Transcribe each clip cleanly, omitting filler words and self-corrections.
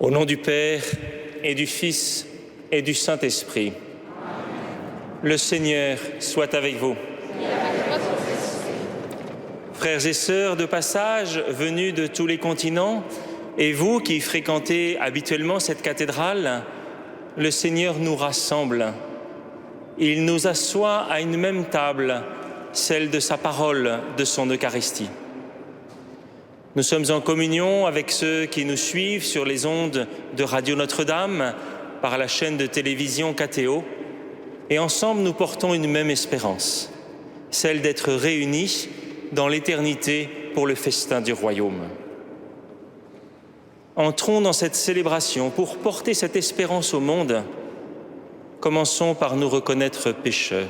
Au nom du Père et du Fils et du Saint-Esprit. Le Seigneur soit avec vous. Frères et sœurs de passage venus de tous les continents, et vous qui fréquentez habituellement cette cathédrale, le Seigneur nous rassemble. Il nous assoit à une même table, celle de sa parole, de son Eucharistie. Nous sommes en communion avec ceux qui nous suivent sur les ondes de Radio Notre-Dame, par la chaîne de télévision KTO, et ensemble nous portons une même espérance, celle d'être réunis dans l'éternité pour le festin du royaume. Entrons dans cette célébration pour porter cette espérance au monde. Commençons par nous reconnaître pécheurs.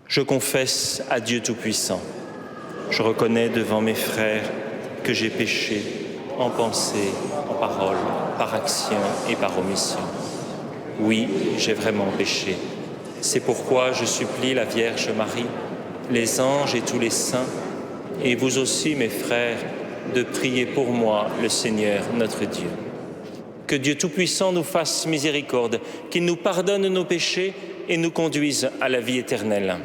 Je confesse à Dieu Tout-Puissant, je reconnais devant mes frères que j'ai péché en pensée, en parole, par action et par omission. Oui, j'ai vraiment péché. C'est pourquoi je supplie la Vierge Marie, les anges et tous les saints, et vous aussi, mes frères, de prier pour moi, le Seigneur notre Dieu. Que Dieu Tout-Puissant nous fasse miséricorde, qu'il nous pardonne nos péchés et nous conduise à la vie éternelle.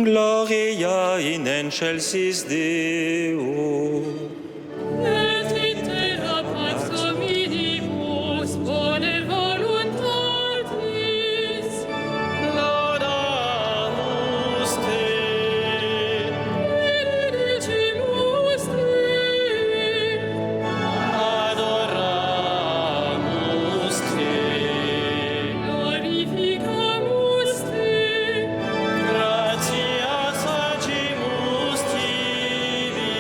Gloria in excelsis Deo. Et in terra pax hominibus bone voluntatis. Laudamus te. Benedicimus te. Adoramus te. Glorificamus te. Gratias agimus tibi,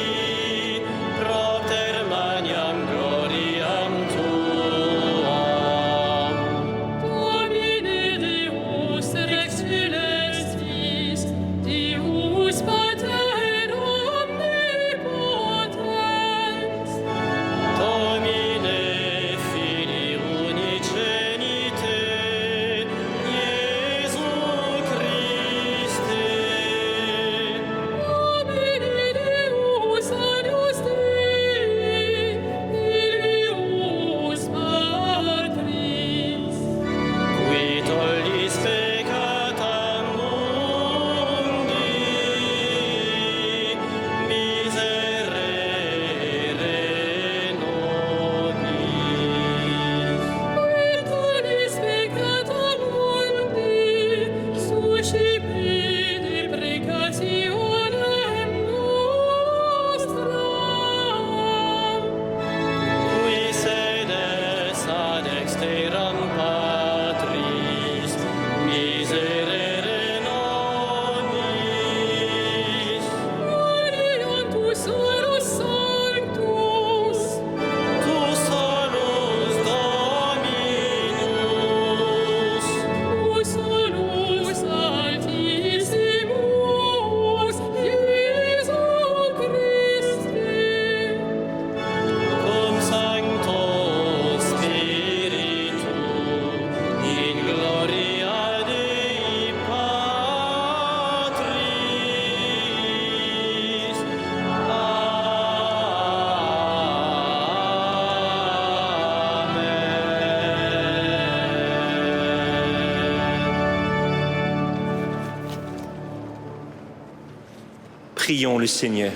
Prions le Seigneur.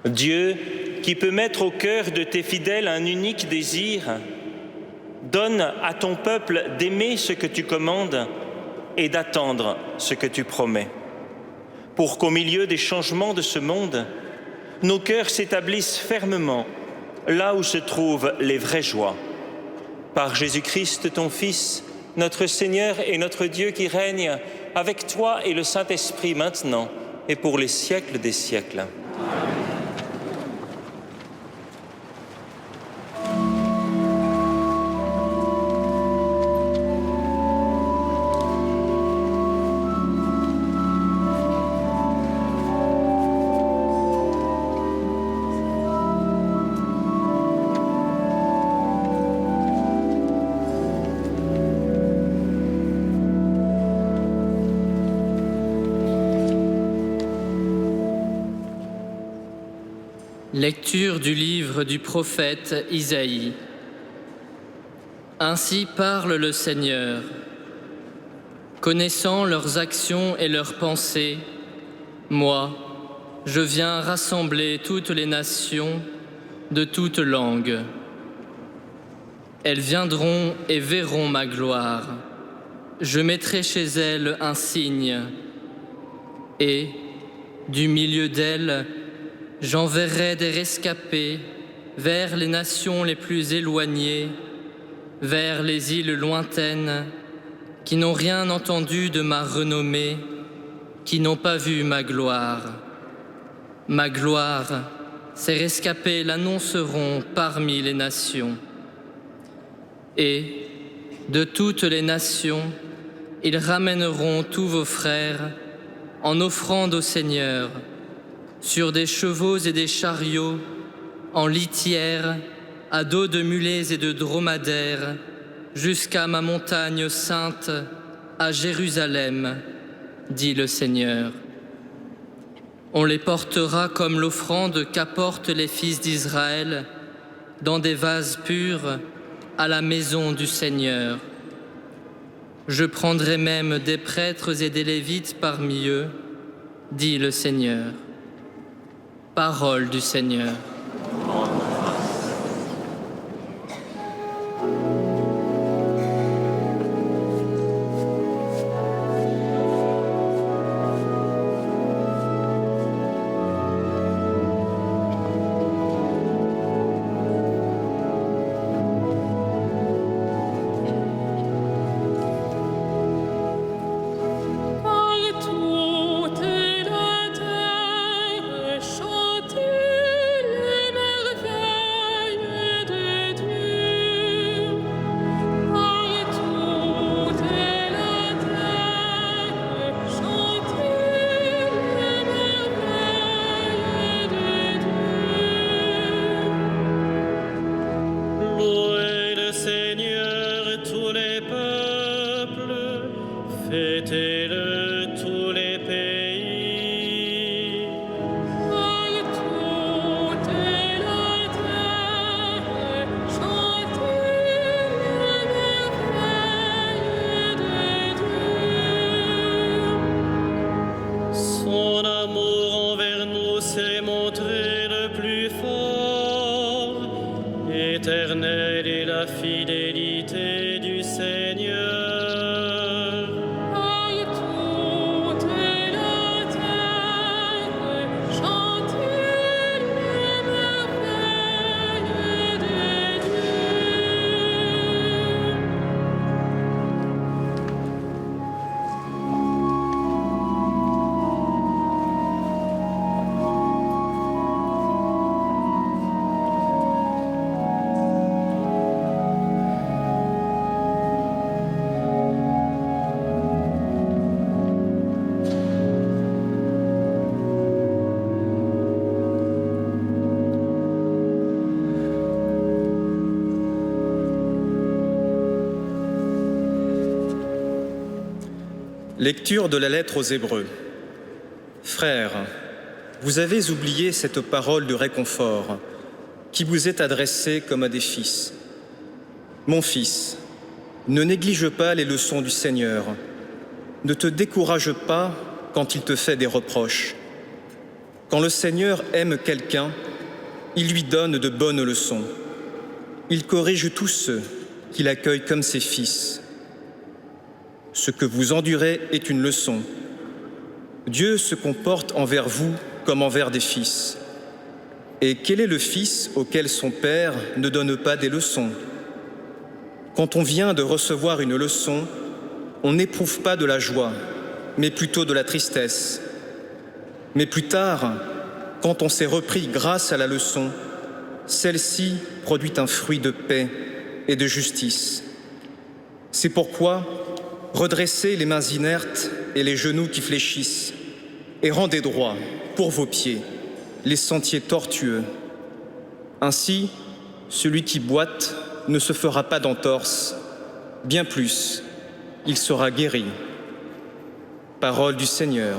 Dieu, qui peut mettre au cœur de tes fidèles un unique désir, donne à ton peuple d'aimer ce que tu commandes et d'attendre ce que tu promets, pour qu'au milieu des changements de ce monde, nos cœurs s'établissent fermement là où se trouvent les vraies joies. Par Jésus-Christ, ton Fils, notre Seigneur et notre Dieu qui règne avec toi et le Saint-Esprit maintenant et pour les siècles des siècles. Lecture du livre du prophète Isaïe. Ainsi parle le Seigneur. Connaissant leurs actions et leurs pensées, moi, je viens rassembler toutes les nations de toutes langues. Elles viendront et verront ma gloire. Je mettrai chez elles un signe, et, du milieu d'elles, j'enverrai des rescapés vers les nations les plus éloignées, vers les îles lointaines, qui n'ont rien entendu de ma renommée, qui n'ont pas vu ma gloire. Ma gloire, ces rescapés l'annonceront parmi les nations. Et, de toutes les nations, ils ramèneront tous vos frères en offrande au Seigneur, sur des chevaux et des chariots, en litières, à dos de mulets et de dromadaires, jusqu'à ma montagne sainte, à Jérusalem, dit le Seigneur. On les portera comme l'offrande qu'apportent les fils d'Israël, dans des vases purs, à la maison du Seigneur. Je prendrai même des prêtres et des lévites parmi eux, dit le Seigneur. Parole du Seigneur. Éternelle est la fidélité du Seigneur. Lecture de la lettre aux Hébreux. Frères, vous avez oublié cette parole de réconfort qui vous est adressée comme à des fils. Mon fils, ne néglige pas les leçons du Seigneur. ne te décourage pas quand il te fait des reproches. Quand le Seigneur aime quelqu'un, il lui donne de bonnes leçons. Il corrige tous ceux qu'il accueille comme ses fils. Ce que vous endurez est une leçon. Dieu se comporte envers vous comme envers des fils. Et quel est le fils auquel son père ne donne pas des leçons? Quand on vient de recevoir une leçon, on n'éprouve pas de la joie, mais plutôt de la tristesse. Mais plus tard, quand on s'est repris grâce à la leçon, celle-ci produit un fruit de paix et de justice. C'est pourquoi redressez les mains inertes et les genoux qui fléchissent, et rendez droit, pour vos pieds, les sentiers tortueux. Ainsi, celui qui boite ne se fera pas d'entorse, bien plus, il sera guéri. Parole du Seigneur.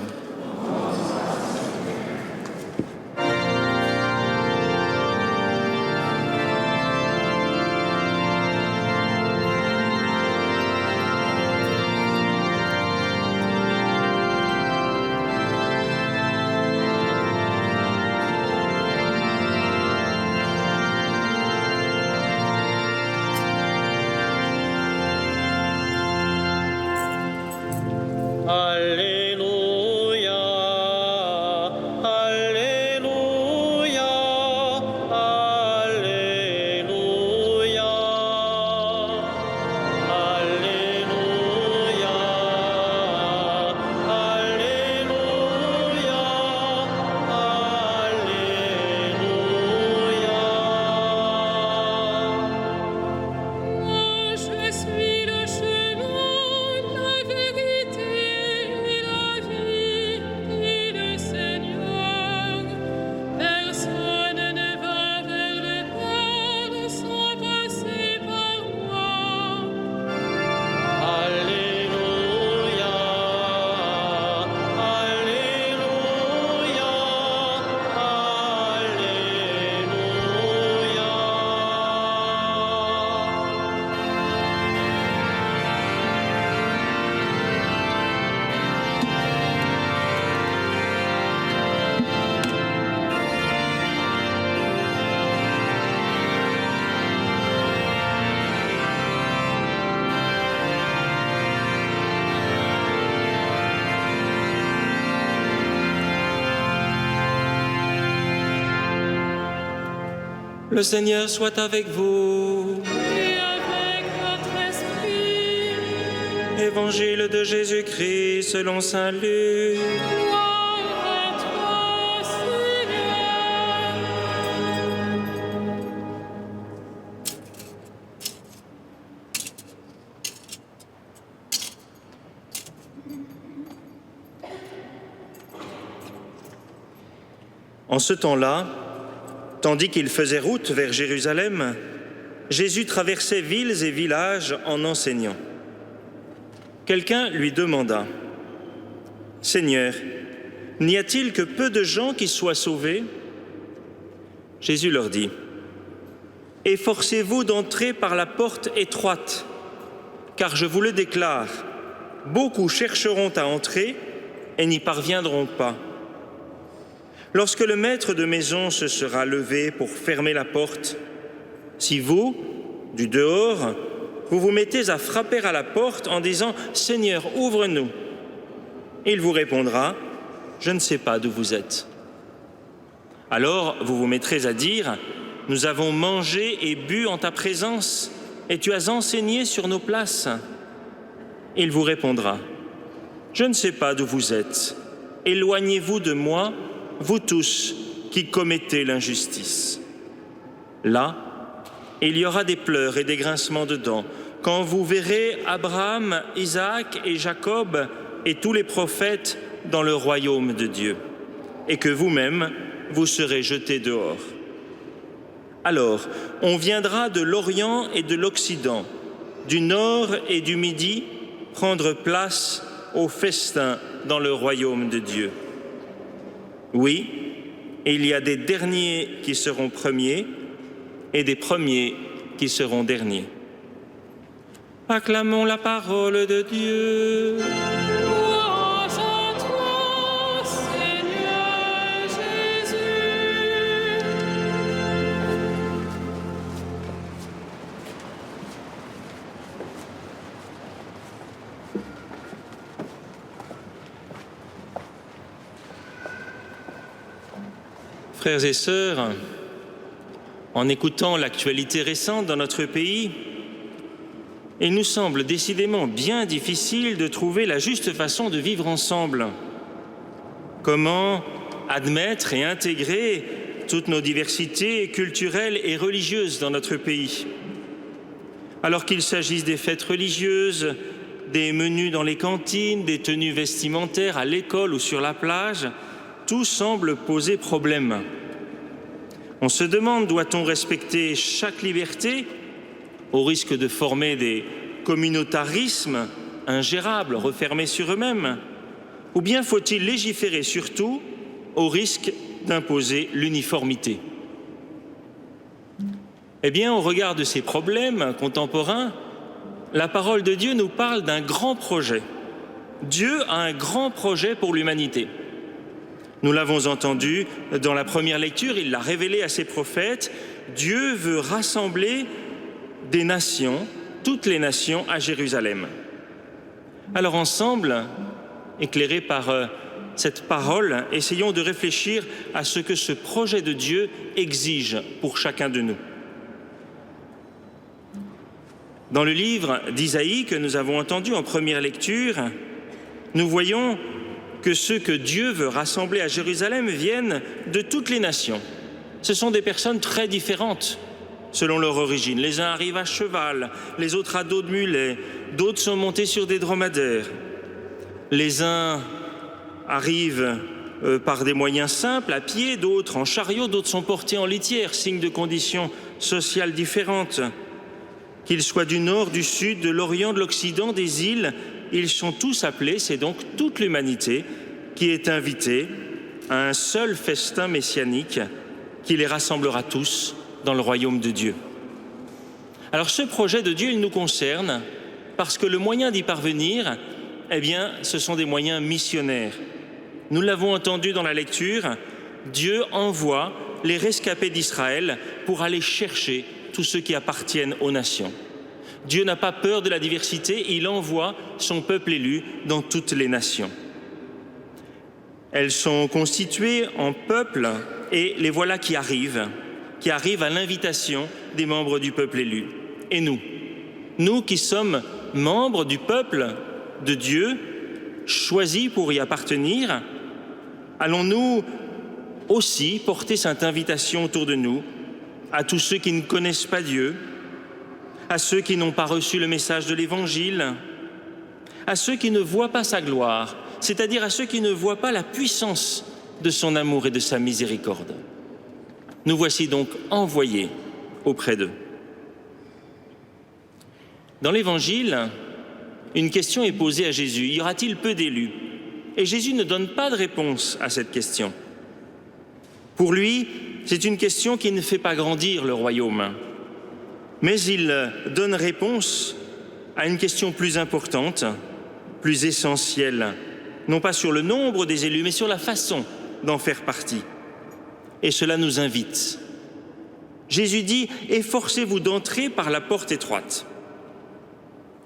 Alléluia, Alléluia, Alléluia, Alléluia, Alléluia, Alléluia. Moi, je suis le chemin, la vérité et la vie, dit le Seigneur. Personne ne va vers le Père sans passer par moi. Alléluia, Alléluia, Le Seigneur soit avec vous. Et avec votre esprit, Évangile de Jésus-Christ selon saint Luc. gloire à toi, Seigneur. En ce temps-là, tandis qu'il faisait route vers Jérusalem, Jésus traversait villes et villages en enseignant. Quelqu'un lui demanda : « Seigneur, n'y a-t-il que peu de gens qui soient sauvés ?» Jésus leur dit : « Efforcez-vous d'entrer par la porte étroite, car je vous le déclare, beaucoup chercheront à entrer et n'y parviendront pas. Lorsque le maître de maison se sera levé pour fermer la porte, si vous, du dehors, vous vous mettez à frapper à la porte en disant « Seigneur, ouvre-nous », il vous répondra « Je ne sais pas d'où vous êtes ». Alors vous vous mettrez à dire « Nous avons mangé et bu en ta présence, et tu as enseigné sur nos places ». Il vous répondra « Je ne sais pas d'où vous êtes, éloignez-vous de moi, vous tous qui commettez l'injustice. » Là, il y aura des pleurs et des grincements de dents, quand vous verrez Abraham, Isaac et Jacob et tous les prophètes dans le royaume de Dieu, et que vous-même, vous serez jetés dehors. Alors, on viendra de l'Orient et de l'Occident, du Nord et du Midi, prendre place au festin dans le royaume de Dieu. Oui, il y a des derniers qui seront premiers et des premiers qui seront derniers. Acclamons la parole de Dieu. Frères et sœurs, en écoutant l'actualité récente dans notre pays, il nous semble décidément bien difficile de trouver la juste façon de vivre ensemble. Comment admettre et intégrer toutes nos diversités culturelles et religieuses dans notre pays? Alors qu'il s'agisse des fêtes religieuses, des menus dans les cantines, des tenues vestimentaires à l'école ou sur la plage, tout semble poser problème. On se demande, doit-on respecter chaque liberté au risque de former des communautarismes ingérables, refermés sur eux-mêmes? Ou bien faut-il légiférer surtout au risque d'imposer l'uniformité? Eh bien, au regard de ces problèmes contemporains, la parole de Dieu nous parle d'un grand projet. Dieu a un grand projet pour l'humanité. Nous l'avons entendu dans la première lecture, il l'a révélé à ses prophètes. Dieu veut rassembler des nations, toutes les nations, à Jérusalem. Alors ensemble, éclairés par cette parole, essayons de réfléchir à ce que ce projet de Dieu exige pour chacun de nous. Dans le livre d'Isaïe que nous avons entendu en première lecture, nous voyons que ceux que Dieu veut rassembler à Jérusalem viennent de toutes les nations. Ce sont des personnes très différentes selon leur origine. Les uns arrivent à cheval, les autres à dos de mulet, d'autres sont montés sur des dromadaires. Les uns arrivent par des moyens simples, à pied, d'autres en chariot, d'autres sont portés en litière, signe de conditions sociales différentes. Qu'ils soient du nord, du sud, de l'Orient, de l'Occident, des îles, ils sont tous appelés, c'est donc toute l'humanité qui est invitée à un seul festin messianique qui les rassemblera tous dans le royaume de Dieu. Alors ce projet de Dieu, il nous concerne parce que le moyen d'y parvenir, eh bien, ce sont des moyens missionnaires. Nous l'avons entendu dans la lecture, Dieu envoie les rescapés d'Israël pour aller chercher tous ceux qui appartiennent aux nations. Dieu n'a pas peur de la diversité, il envoie son peuple élu dans toutes les nations. Elles sont constituées en peuples et les voilà qui arrivent à l'invitation des membres du peuple élu. Et nous qui sommes membres du peuple de Dieu, choisis pour y appartenir, allons-nous aussi porter cette invitation autour de nous à tous ceux qui ne connaissent pas Dieu, à ceux qui n'ont pas reçu le message de l'Évangile, à ceux qui ne voient pas sa gloire, c'est-à-dire à ceux qui ne voient pas la puissance de son amour et de sa miséricorde. Nous voici donc envoyés auprès d'eux. Dans l'Évangile, une question est posée à Jésus. Y aura-t-il peu d'élus? Et Jésus ne donne pas de réponse à cette question. Pour lui, c'est une question qui ne fait pas grandir le royaume. Mais il donne réponse à une question plus importante, plus essentielle, non pas sur le nombre des élus, mais sur la façon d'en faire partie. Et cela nous invite. Jésus dit « Efforcez-vous d'entrer par la porte étroite ».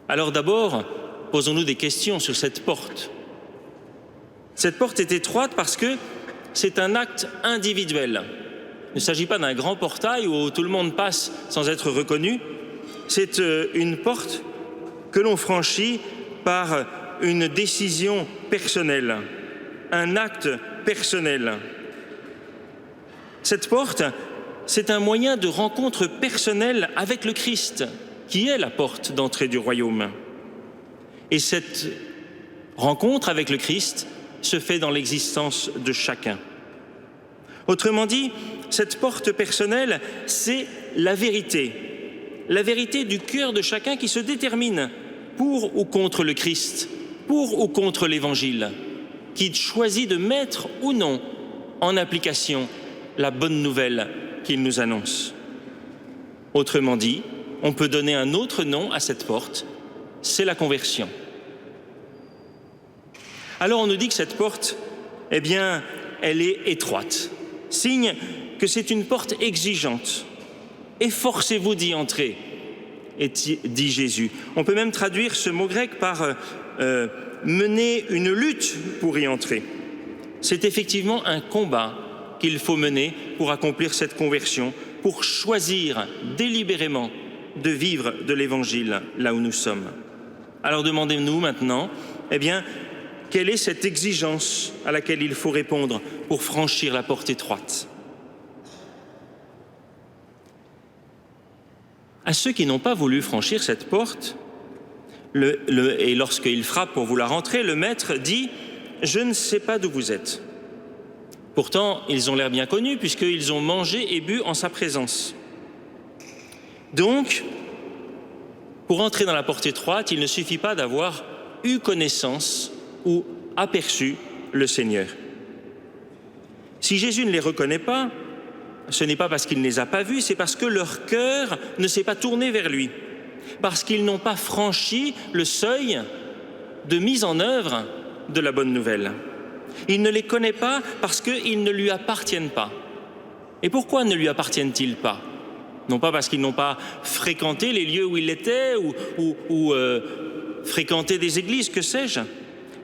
Alors d'abord, posons-nous des questions sur cette porte. Cette porte est étroite parce que c'est un acte individuel. Il ne s'agit pas d'un grand portail où tout le monde passe sans être reconnu. C'est une porte que l'on franchit par une décision personnelle, un acte personnel. Cette porte, c'est un moyen de rencontre personnelle avec le Christ, qui est la porte d'entrée du royaume. Et cette rencontre avec le Christ se fait dans l'existence de chacun. Autrement dit, cette porte personnelle, c'est la vérité du cœur de chacun qui se détermine pour ou contre le Christ, pour ou contre l'Évangile, qui choisit de mettre ou non en application la bonne nouvelle qu'il nous annonce. Autrement dit, on peut donner un autre nom à cette porte, c'est la conversion. Alors on nous dit que cette porte, eh bien, elle est étroite, signe que c'est une porte exigeante. Efforcez-vous d'y entrer, dit Jésus. On peut même traduire ce mot grec par mener une lutte pour y entrer. C'est effectivement un combat qu'il faut mener pour accomplir cette conversion, pour choisir délibérément de vivre de l'Évangile là où nous sommes. Alors demandez-nous maintenant, quelle est cette exigence à laquelle il faut répondre pour franchir la porte étroite? À ceux qui n'ont pas voulu franchir cette porte, et lorsqu'ils frappent pour vouloir entrer, le maître dit « Je ne sais pas d'où vous êtes ». Pourtant, ils ont l'air bien connus puisqu'ils ont mangé et bu en sa présence. Donc, pour entrer dans la porte étroite, il ne suffit pas d'avoir eu connaissance ou aperçu le Seigneur. Si Jésus ne les reconnaît pas, ce n'est pas parce qu'il ne les a pas vus, c'est parce que leur cœur ne s'est pas tourné vers lui, parce qu'ils n'ont pas franchi le seuil de mise en œuvre de la bonne nouvelle. Il ne les connaît pas parce qu'ils ne lui appartiennent pas. Et pourquoi ne lui appartiennent-ils pas? Non pas parce qu'ils n'ont pas fréquenté les lieux où il était ou fréquenté des églises, que sais-je.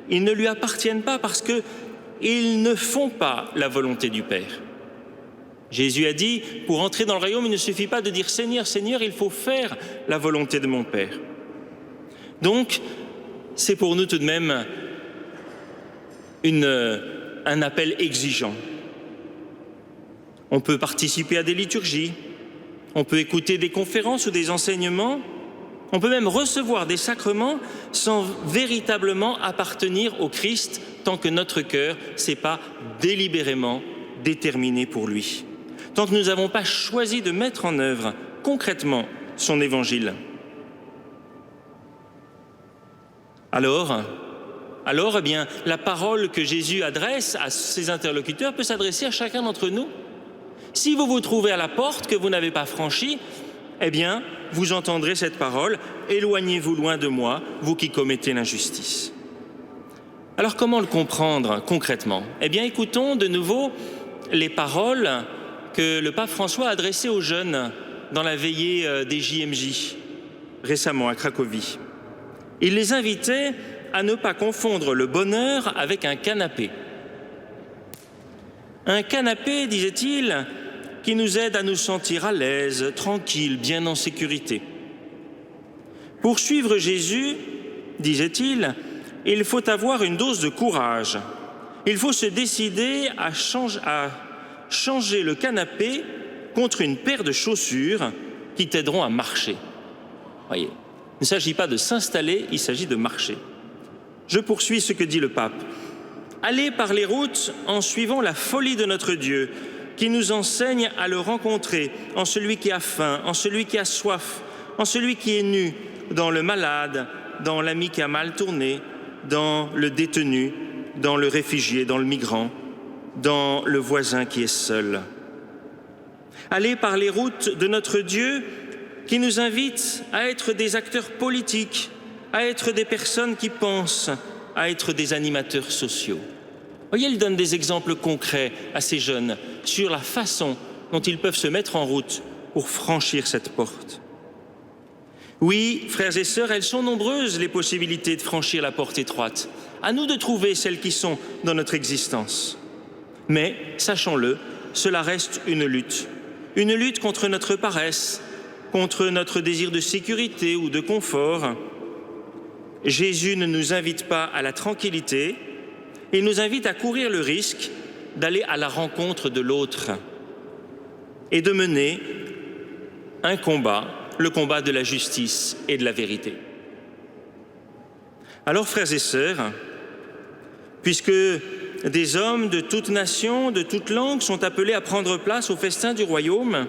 Ils ne lui appartiennent pas parce qu'ils ne font pas la volonté du Père. Jésus a dit, pour entrer dans le royaume, il ne suffit pas de dire « Seigneur, Seigneur », il faut faire la volonté de mon Père. Donc, c'est pour nous tout de même un appel exigeant. On peut participer à des liturgies, on peut écouter des conférences ou des enseignements, on peut même recevoir des sacrements sans véritablement appartenir au Christ tant que notre cœur ne s'est pas délibérément déterminé pour lui. Tant que nous n'avons pas choisi de mettre en œuvre concrètement son évangile. Alors, la parole que Jésus adresse à ses interlocuteurs peut s'adresser à chacun d'entre nous. Si vous vous trouvez à la porte que vous n'avez pas franchie, vous entendrez cette parole « Éloignez-vous loin de moi, vous qui commettez l'injustice ». Alors comment le comprendre concrètement? Écoutons de nouveau les paroles que le pape François a adressées aux jeunes dans la veillée des JMJ, récemment à Cracovie. Il les invitait à ne pas confondre le bonheur avec un canapé. Un canapé, disait-il, qui nous aide à nous sentir à l'aise, tranquille, bien en sécurité. Pour suivre Jésus, disait-il, il faut avoir une dose de courage. Il faut se décider à changer le canapé contre une paire de chaussures qui t'aideront à marcher. Voyez, il ne s'agit pas de s'installer, il s'agit de marcher. Je poursuis ce que dit le pape. Allez par les routes en suivant la folie de notre Dieu, qui nous enseigne à le rencontrer en celui qui a faim, en celui qui a soif, en celui qui est nu, dans le malade, dans l'ami qui a mal tourné, dans le détenu, dans le réfugié, dans le migrant, dans le voisin qui est seul. Allez par les routes de notre Dieu qui nous invite à être des acteurs politiques, à être des personnes qui pensent, à être des animateurs sociaux. Voyez, il donne des exemples concrets à ces jeunes sur la façon dont ils peuvent se mettre en route pour franchir cette porte. Oui, frères et sœurs, elles sont nombreuses les possibilités de franchir la porte étroite. À nous de trouver celles qui sont dans notre existence. Mais, sachons-le, cela reste une lutte contre notre paresse, contre notre désir de sécurité ou de confort. Jésus ne nous invite pas à la tranquillité, il nous invite à courir le risque d'aller à la rencontre de l'autre et de mener un combat, le combat de la justice et de la vérité. Alors, frères et sœurs, puisque des hommes de toute nation, de toute langue sont appelés à prendre place au festin du royaume,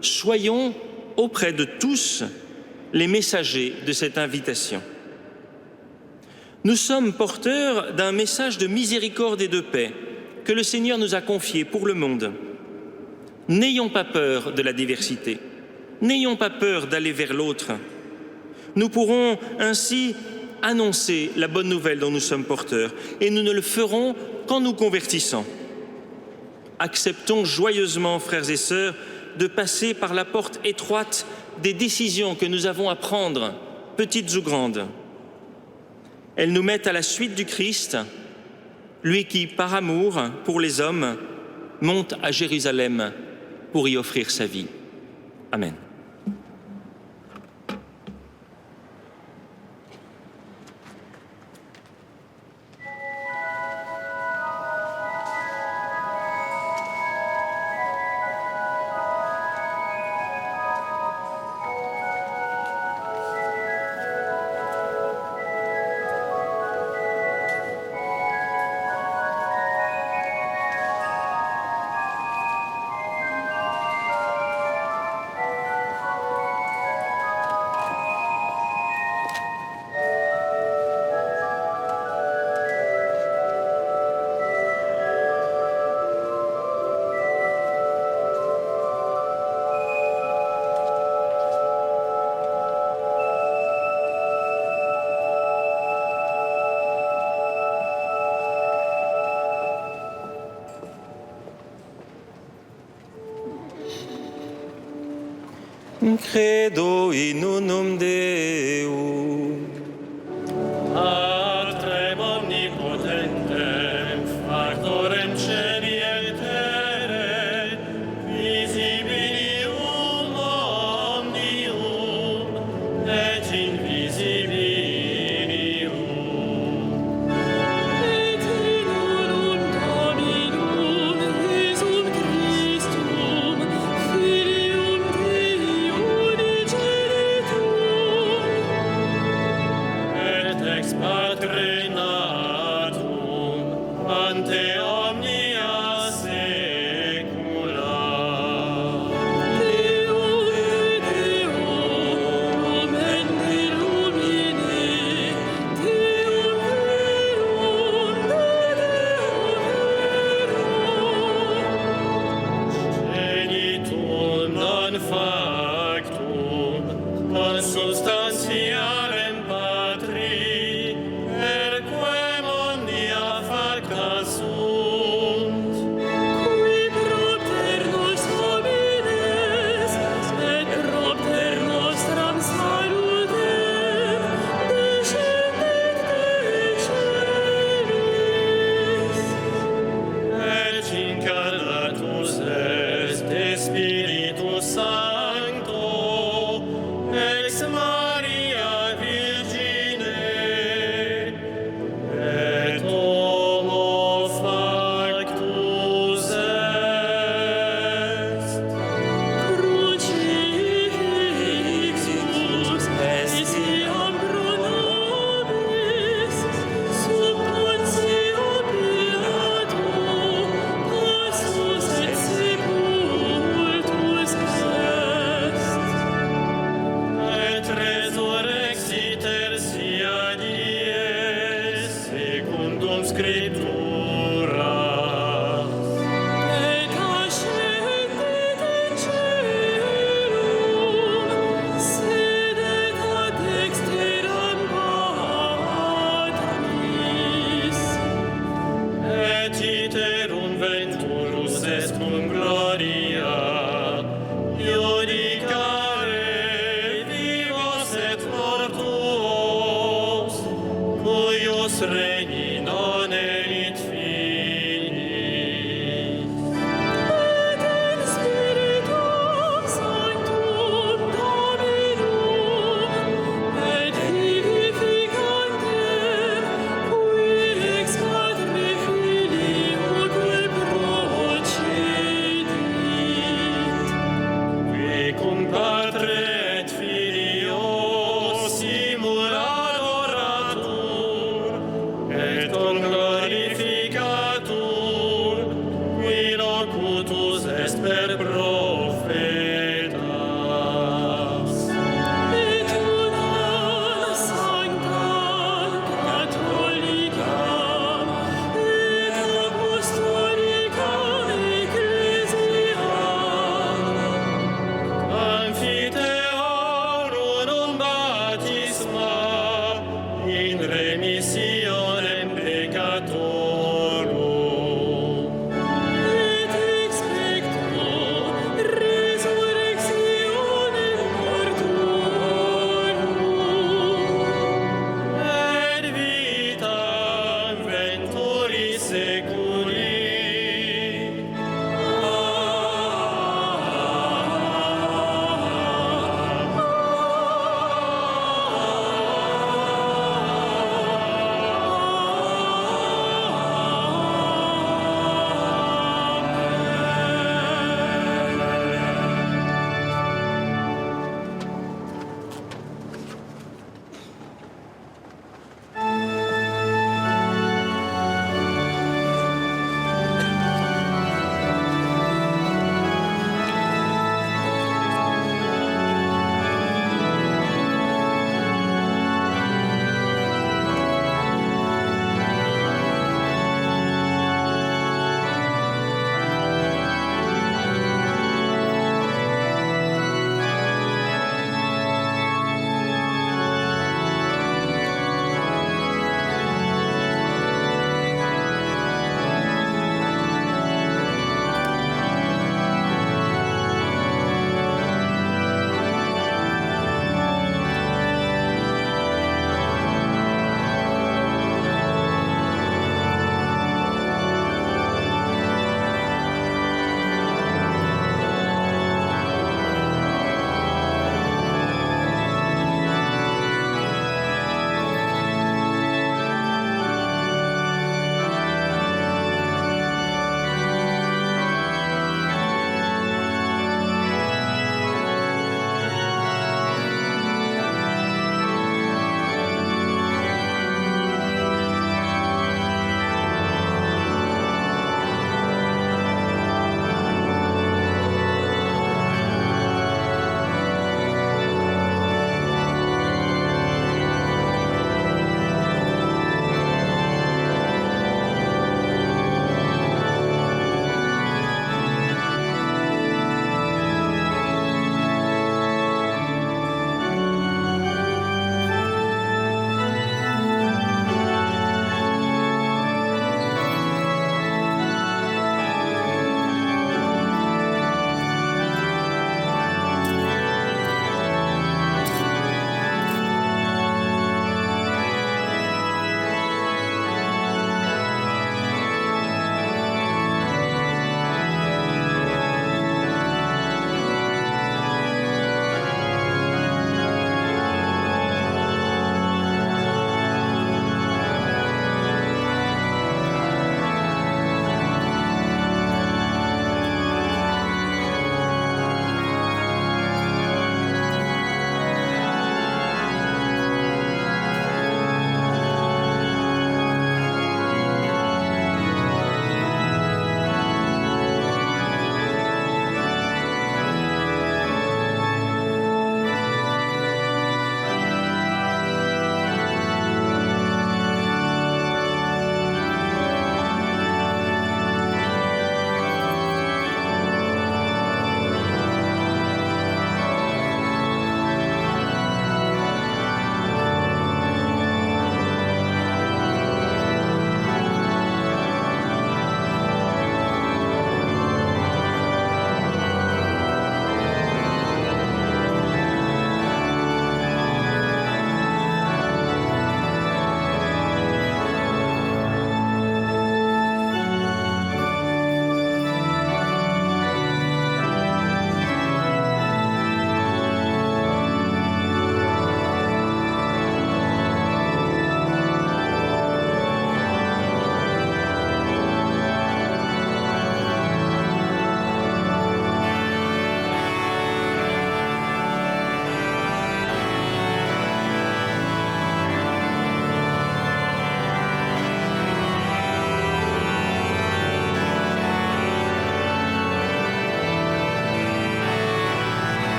soyons auprès de tous les messagers de cette invitation. Nous sommes porteurs d'un message de miséricorde et de paix que le Seigneur nous a confié pour le monde. N'ayons pas peur de la diversité, n'ayons pas peur d'aller vers l'autre. Nous pourrons ainsi annoncer la bonne nouvelle dont nous sommes porteurs et nous ne le ferons qu'en nous convertissant. Acceptons joyeusement, frères et sœurs, de passer par la porte étroite des décisions que nous avons à prendre, petites ou grandes. Elles nous mettent à la suite du Christ, lui qui, par amour pour les hommes, monte à Jérusalem pour y offrir sa vie. Amen. Credo in unum Deum. Patrem omnipotentem, factorem celi et terre, visibilium omnium, et invisibilium. Et in unum Dominum Jesum Christum, Filium Dei unigenitum,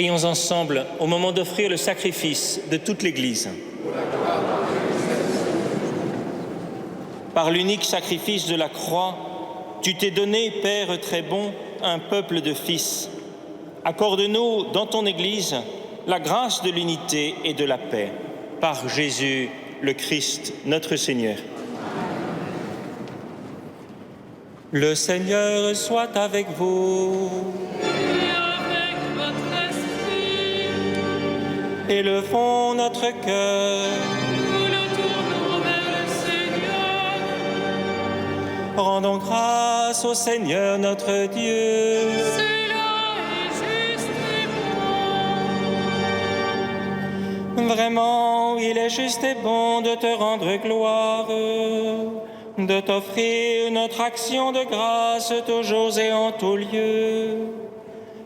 Prions ensemble au moment d'offrir le sacrifice de toute l'Église. Par l'unique sacrifice de la croix, tu t'es donné, Père très bon, un peuple de fils. Accorde-nous dans ton Église la grâce de l'unité et de la paix. Par Jésus le Christ, notre Seigneur. Le Seigneur soit avec vous. Et avec votre esprit, Élevons notre cœur. nous le tournons vers le Seigneur. Rendons grâce au Seigneur notre Dieu. Cela est juste et bon. Vraiment, il est juste et bon de te rendre gloire, de t'offrir notre action de grâce toujours et en tout lieu.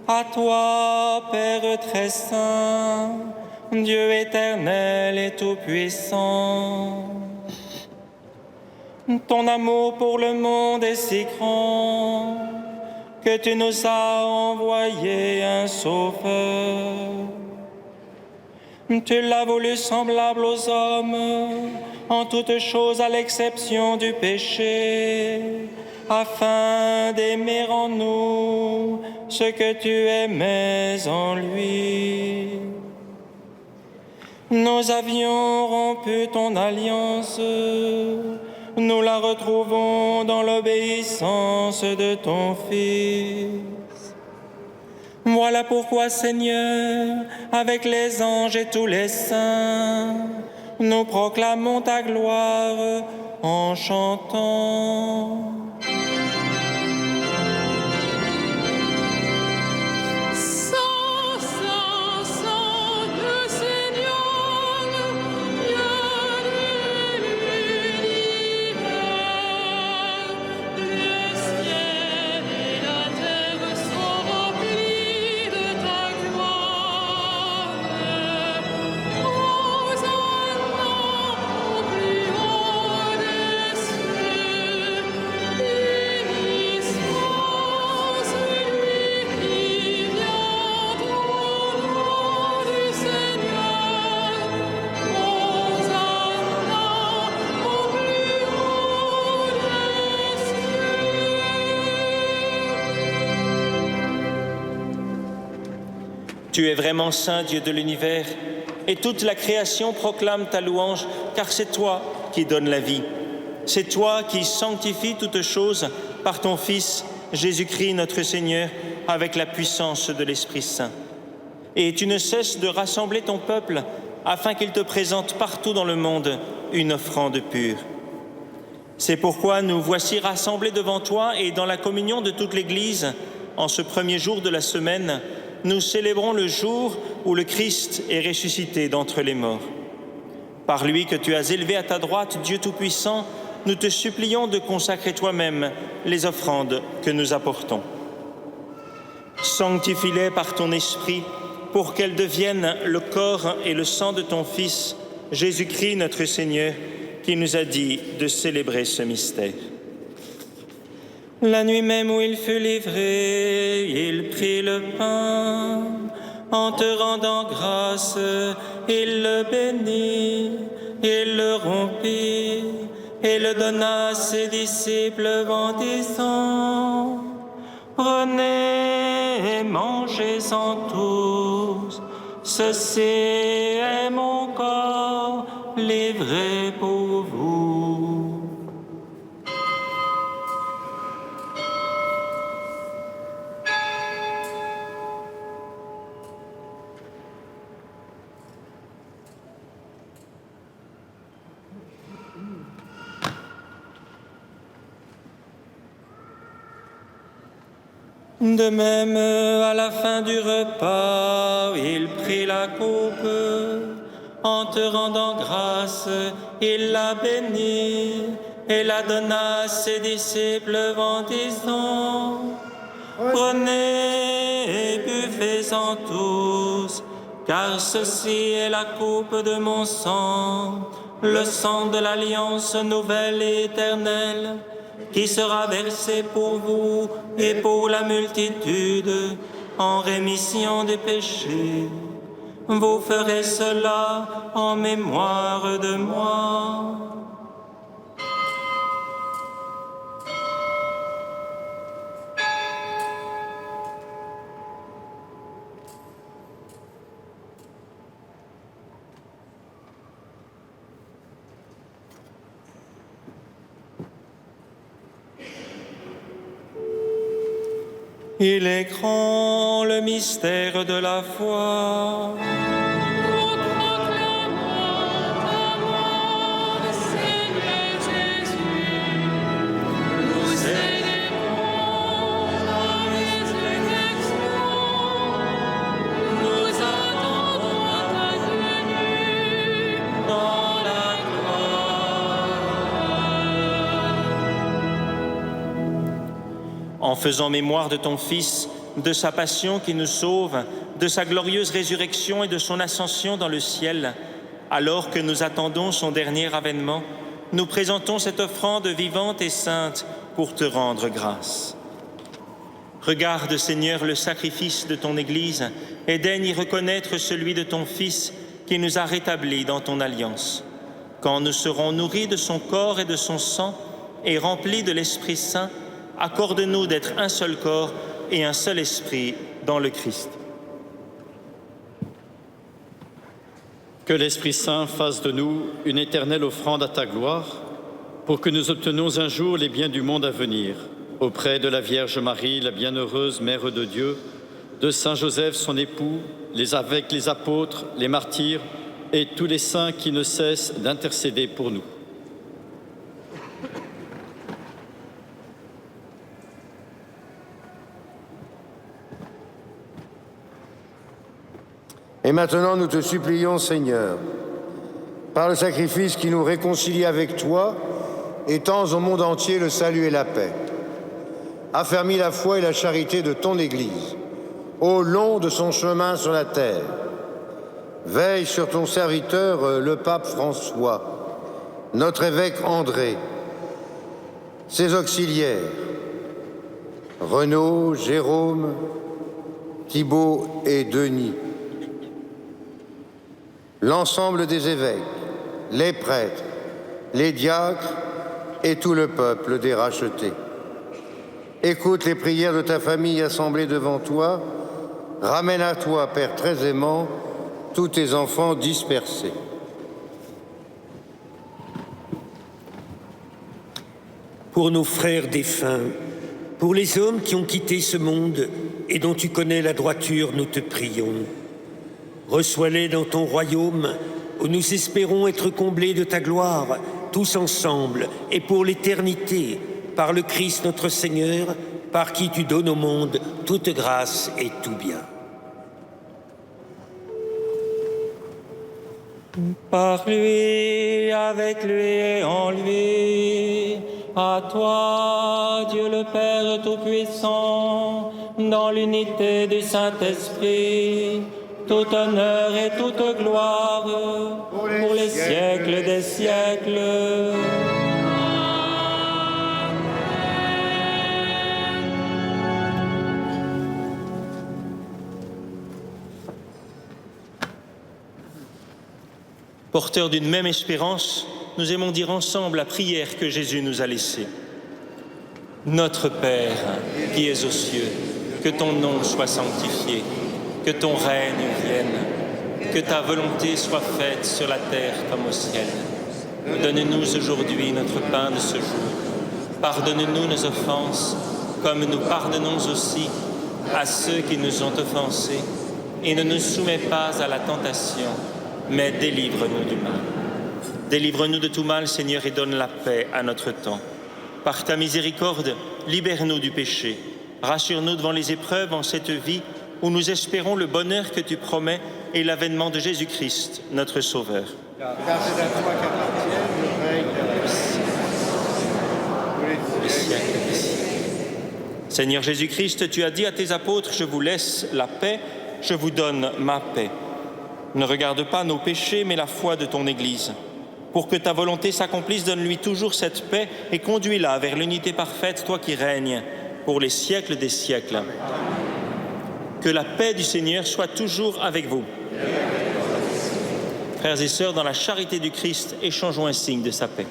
À toi, Père très saint, Dieu éternel et tout-puissant. Ton amour pour le monde est si grand que tu nous as envoyé un sauveur. Tu l'as voulu semblable aux hommes, en toutes choses à l'exception du péché, afin d'aimer en nous ce que tu aimais en lui. Nous avions rompu ton alliance, nous la retrouvons dans l'obéissance de ton Fils. Voilà pourquoi, Seigneur, avec les anges et tous les saints, nous proclamons ta gloire en chantant. Saint, Saint, Saint, le Seigneur, Dieu de l'univers. Le ciel et la terre sont remplis de ta gloire. Hosanna au plus haut des cieux. Béni soit celui qui vient au nom du Seigneur. Hosanna au plus haut des cieux. Tu es vraiment saint, Dieu de l'univers, et toute la création proclame ta louange, car c'est toi qui donnes la vie. C'est toi qui sanctifies toutes choses par ton Fils, Jésus-Christ notre Seigneur, avec la puissance de l'Esprit Saint. Et tu ne cesses de rassembler ton peuple afin qu'il te présente partout dans le monde une offrande pure. C'est pourquoi nous voici rassemblés devant toi et dans la communion de toute l'Église, en ce premier jour de la semaine, nous célébrons le jour où le Christ est ressuscité d'entre les morts. Par lui que tu as élevé à ta droite, Dieu Tout-Puissant, nous te supplions de consacrer toi-même les offrandes que nous apportons. Sanctifie-les par ton esprit pour qu'elles deviennent le corps et le sang de ton Fils, Jésus-Christ notre Seigneur, qui nous a dit de célébrer ce mystère. La nuit même où il fut livré, il prit le pain. En te rendant grâce, il le bénit, il le rompit et le donna à ses disciples en disant: Prenez et mangez-en tous, ceci est mon corps livré pour vous. De même, à la fin du repas, il prit la coupe. En te rendant grâce, il la bénit et la donna à ses disciples en disant: Prenez et buvez-en tous, car ceci est la coupe de mon sang, le sang de l'alliance nouvelle et éternelle, qui sera versé pour vous et pour la multitude en rémission des péchés. Vous ferez cela en mémoire de moi. Il est grand le mystère de la foi. Nous proclamons ta mort, Seigneur Jésus. Nous célébrons ta résurrection. Nous attendons ta venue dans la gloire. En faisant mémoire de ton Fils, de sa passion qui nous sauve, de sa glorieuse résurrection et de son ascension dans le ciel, alors que nous attendons son dernier avènement, nous présentons cette offrande vivante et sainte pour te rendre grâce. Regarde, Seigneur, le sacrifice de ton Église et daigne y reconnaître celui de ton Fils qui nous a rétablis dans ton alliance. Quand nous serons nourris de son corps et de son sang et remplis de l'Esprit Saint, accorde-nous d'être un seul corps et un seul esprit dans le Christ. Que l'Esprit Saint fasse de nous une éternelle offrande à ta gloire, pour que nous obtenions un jour les biens du monde à venir, auprès de la Vierge Marie, la bienheureuse Mère de Dieu, de Saint Joseph, son époux, avec les apôtres, les martyrs et tous les saints qui ne cessent d'intercéder pour nous. Et maintenant, nous te supplions, Seigneur, par le sacrifice qui nous réconcilie avec toi, étends au monde entier le salut et la paix. Affermis la foi et la charité de ton Église, au long de son chemin sur la terre. Veille sur ton serviteur, le pape François, notre évêque André, ses auxiliaires, Renaud, Jérôme, Thibaut et Denis, l'ensemble des évêques, les prêtres, les diacres et tout le peuple des rachetés. Écoute les prières de ta famille assemblée devant toi. Ramène à toi, Père très aimant, tous tes enfants dispersés. Pour nos frères défunts, pour les hommes qui ont quitté ce monde et dont tu connais la droiture, nous te prions. Reçois-les dans ton royaume, où nous espérons être comblés de ta gloire, tous ensemble, et pour l'éternité, par le Christ notre Seigneur, par qui tu donnes au monde toute grâce et tout bien. Par lui, avec lui et en lui, à toi, Dieu le Père Tout-Puissant, dans l'unité du Saint-Esprit, tout honneur et toute gloire pour les siècles des siècles. Porteurs d'une même espérance, nous aimons dire ensemble la prière que Jésus nous a laissée. Notre Père, qui es aux cieux, que ton nom soit sanctifié, que ton règne vienne, que ta volonté soit faite sur la terre comme au ciel. Donne-nous aujourd'hui notre pain de ce jour. Pardonne-nous nos offenses, comme nous pardonnons aussi à ceux qui nous ont offensés. Et ne nous soumets pas à la tentation, mais délivre-nous du mal. Délivre-nous de tout mal, Seigneur, et donne la paix à notre temps. Par ta miséricorde, libère-nous du péché. Rassure-nous devant les épreuves en cette vie où nous espérons le bonheur que tu promets et l'avènement de Jésus-Christ, notre Sauveur. Car c'est à toi qu'appartiennent le règne Les siècles des siècles. Seigneur Jésus-Christ, tu as dit à tes apôtres, je vous laisse la paix, je vous donne ma paix. Ne regarde pas nos péchés, mais la foi de ton Église. Pour que ta volonté s'accomplisse, donne-lui toujours cette paix et conduis-la vers l'unité parfaite, toi qui règnes pour les siècles des siècles. Que la paix du Seigneur soit toujours avec vous. Frères et sœurs, dans la charité du Christ, échangeons un signe de sa paix.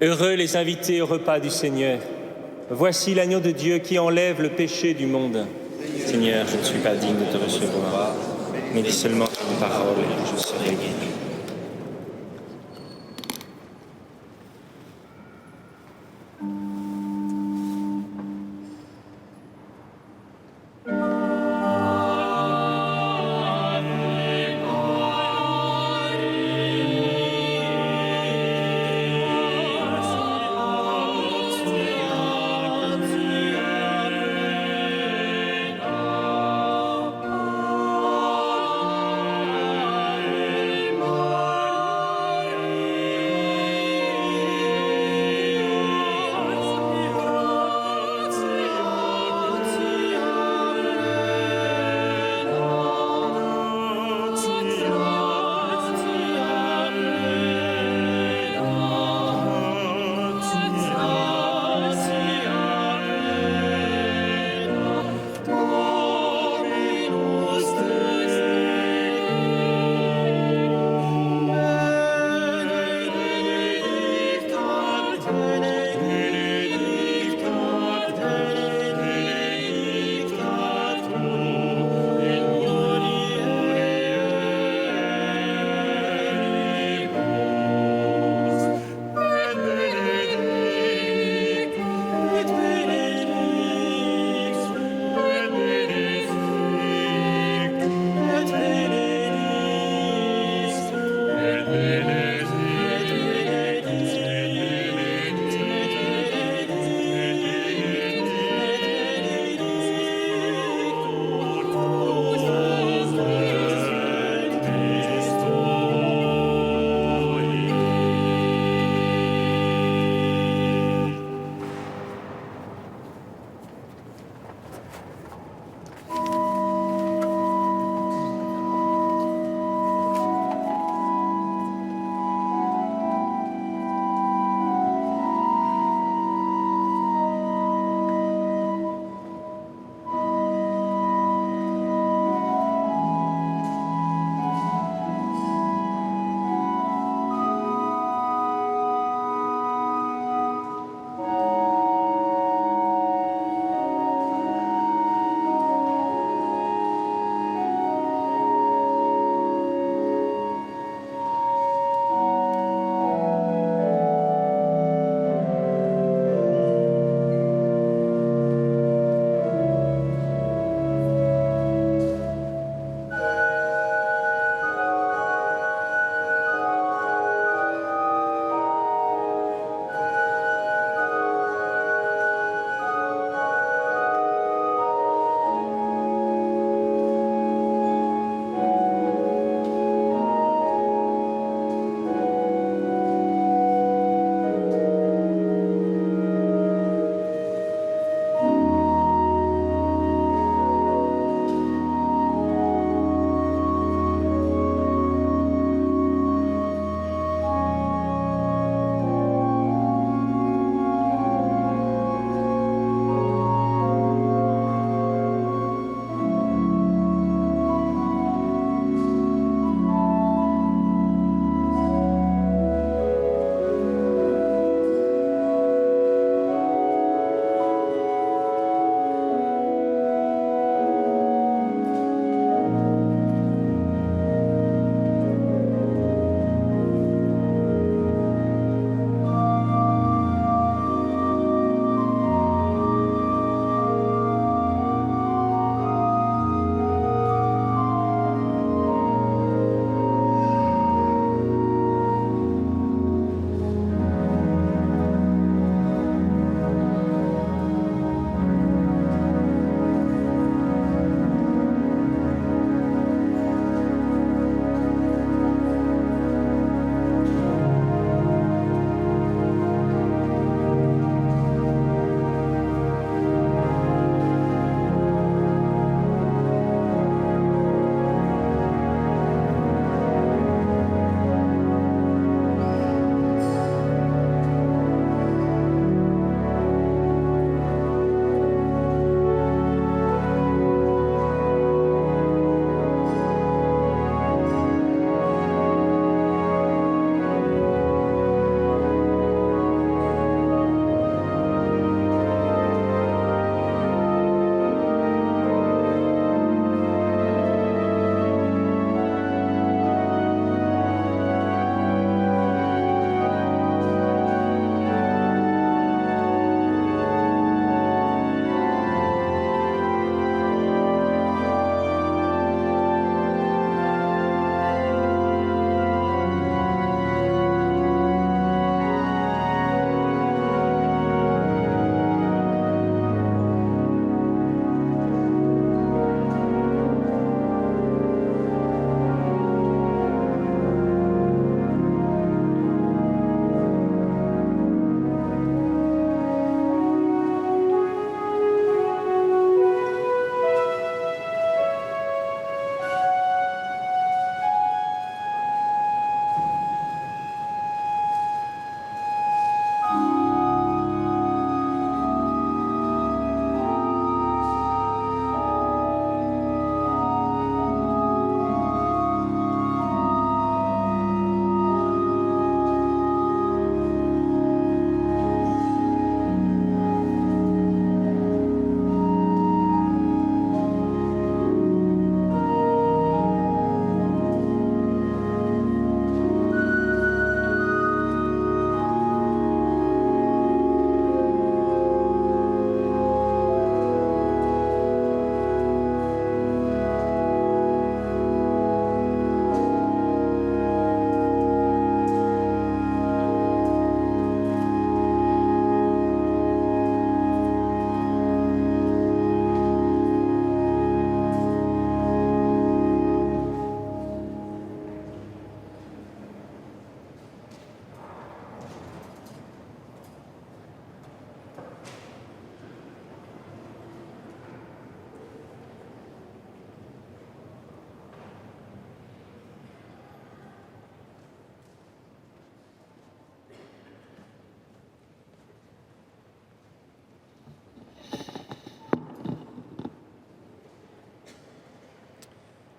Heureux les invités au repas du Seigneur. Voici l'agneau de Dieu qui enlève le péché du monde. Seigneur, je ne suis pas digne de te recevoir, mais dis seulement une parole et je serai guéri. Amen.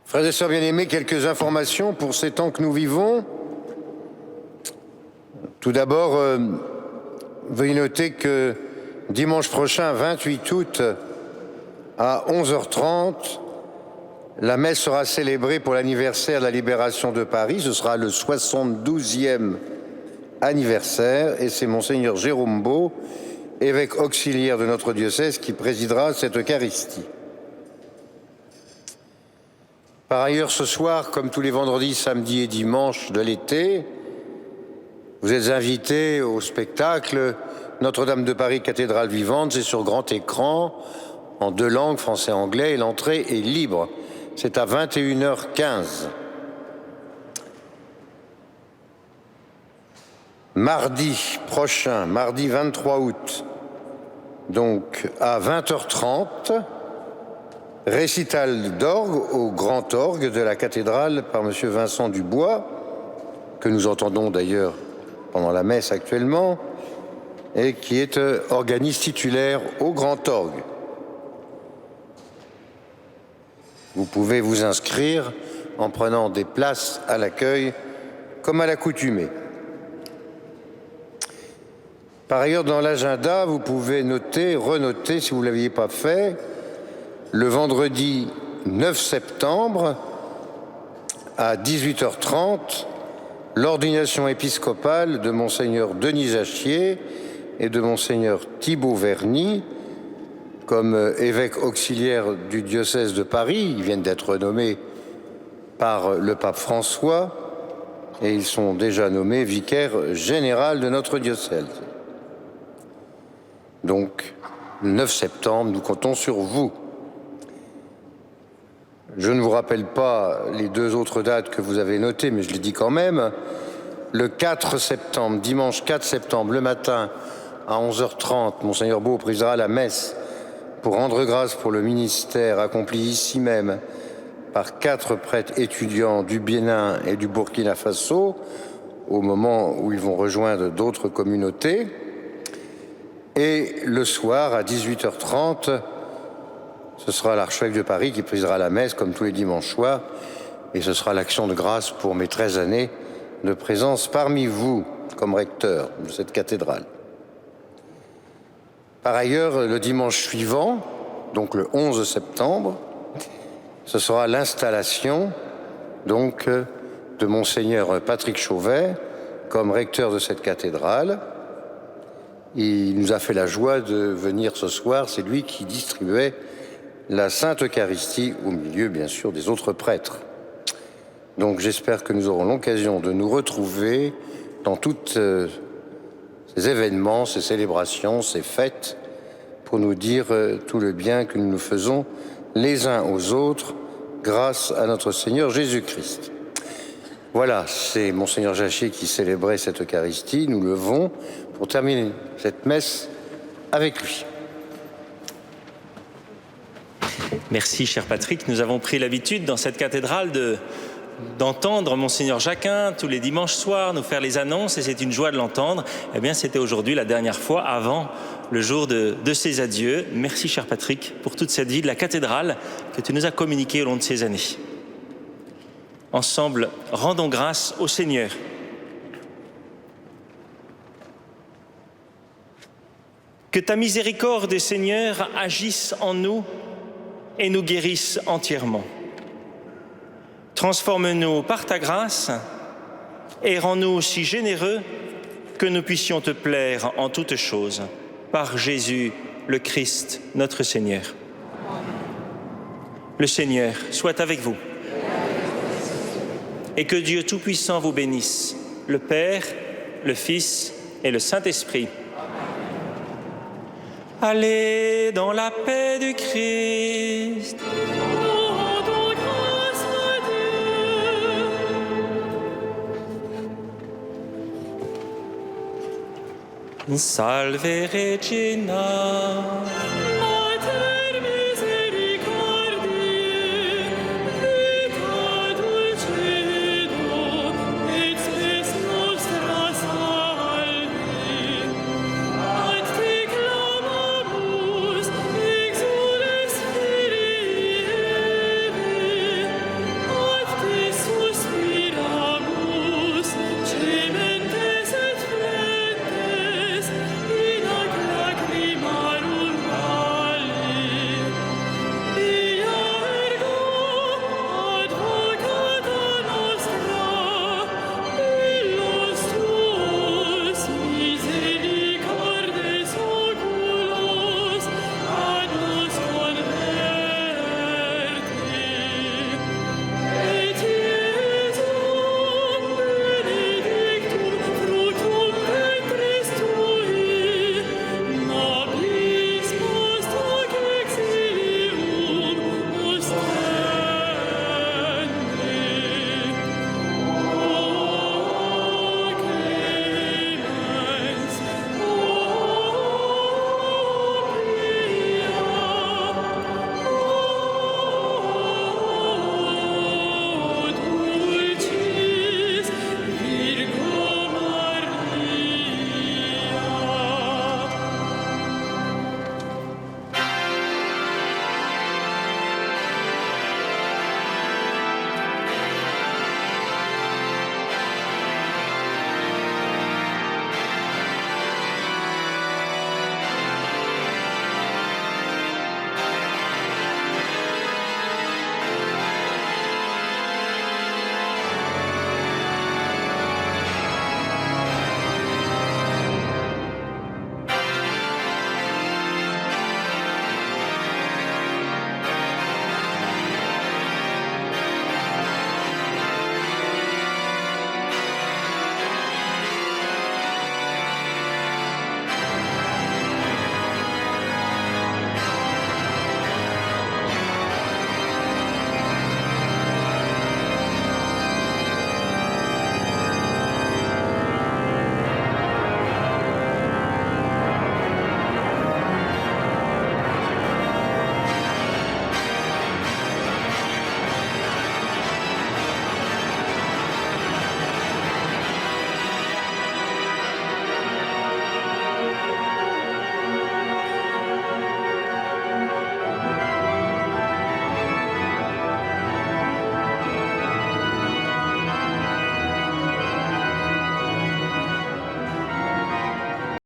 Frères et sœurs bien-aimés, quelques informations pour ces temps que nous vivons. Tout d'abord, veuillez noter que dimanche prochain, 28 août, à 11h30, la messe sera célébrée pour l'anniversaire de la libération de Paris. Ce sera le 72e anniversaire et c'est Monseigneur Jérôme Beau, évêque auxiliaire de notre diocèse, qui présidera cette Eucharistie. Par ailleurs, ce soir, comme tous les vendredis, samedis et dimanches de l'été, vous êtes invités au spectacle Notre-Dame de Paris, cathédrale vivante. C'est sur grand écran, en 2 langues, français et anglais, et l'entrée est libre. C'est à 21h15. Mardi prochain, mardi 23 août, donc à 20h30, récital d'orgue au grand orgue de la cathédrale par M. Vincent Dubois, que nous entendons d'ailleurs pendant la messe actuellement, et qui est organiste titulaire au grand orgue. Vous pouvez vous inscrire en prenant des places à l'accueil, comme à l'accoutumée. Par ailleurs, dans l'agenda, vous pouvez noter, renoter, si vous ne l'aviez pas fait, le vendredi 9 septembre à 18h30, l'ordination épiscopale de Monseigneur Denis Achier et de Monseigneur Thibaut Verny comme évêque auxiliaire du diocèse de Paris. Ils viennent d'être nommés par le pape François et ils sont déjà nommés vicaires général de notre diocèse. Donc, le 9 septembre, nous comptons sur vous. Je ne vous rappelle pas les 2 autres dates que vous avez notées, mais je les dis quand même. Le 4 septembre, dimanche 4 septembre, le matin, à 11h30, Monseigneur Beau présidera la messe pour rendre grâce pour le ministère accompli ici même par 4 prêtres étudiants du Bénin et du Burkina Faso, au moment où ils vont rejoindre d'autres communautés. Et le soir, à 18h30, ce sera l'archevêque de Paris qui présidera la messe, comme tous les dimanches soirs, et ce sera l'action de grâce pour mes 13 années de présence parmi vous, comme recteur de cette cathédrale. Par ailleurs, le dimanche suivant, donc le 11 septembre, ce sera l'installation donc de Monseigneur Patrick Chauvet comme recteur de cette cathédrale. Il nous a fait la joie de venir ce soir, c'est lui qui distribuait la Sainte Eucharistie au milieu, bien sûr, des autres prêtres. Donc j'espère que nous aurons l'occasion de nous retrouver dans toutes ces événements, ces célébrations, ces fêtes, pour nous dire tout le bien que nous nous faisons les uns aux autres grâce à notre Seigneur Jésus-Christ. Voilà, c'est Monseigneur Jachier qui célébrait cette Eucharistie. Nous levons pour terminer cette messe avec lui. Merci, cher Patrick. Nous avons pris l'habitude dans cette cathédrale d'entendre Monseigneur Jacquin tous les dimanches soirs nous faire les annonces et c'est une joie de l'entendre. Eh bien, c'était aujourd'hui la dernière fois avant le jour de ses adieux. Merci, cher Patrick, pour toute cette vie de la cathédrale que tu nous as communiquée au long de ces années. Ensemble, rendons grâce au Seigneur. Que ta miséricorde, Seigneur, agisse en nous et nous guérisse entièrement. Transforme-nous par ta grâce et rends-nous si généreux que nous puissions te plaire en toutes choses. Par Jésus, le Christ, notre Seigneur. Le Seigneur soit avec vous. Et que Dieu Tout-Puissant vous bénisse, le Père, le Fils et le Saint-Esprit. Allez dans la paix du Christ. Rendons grâce à Dieu. Salve Regina.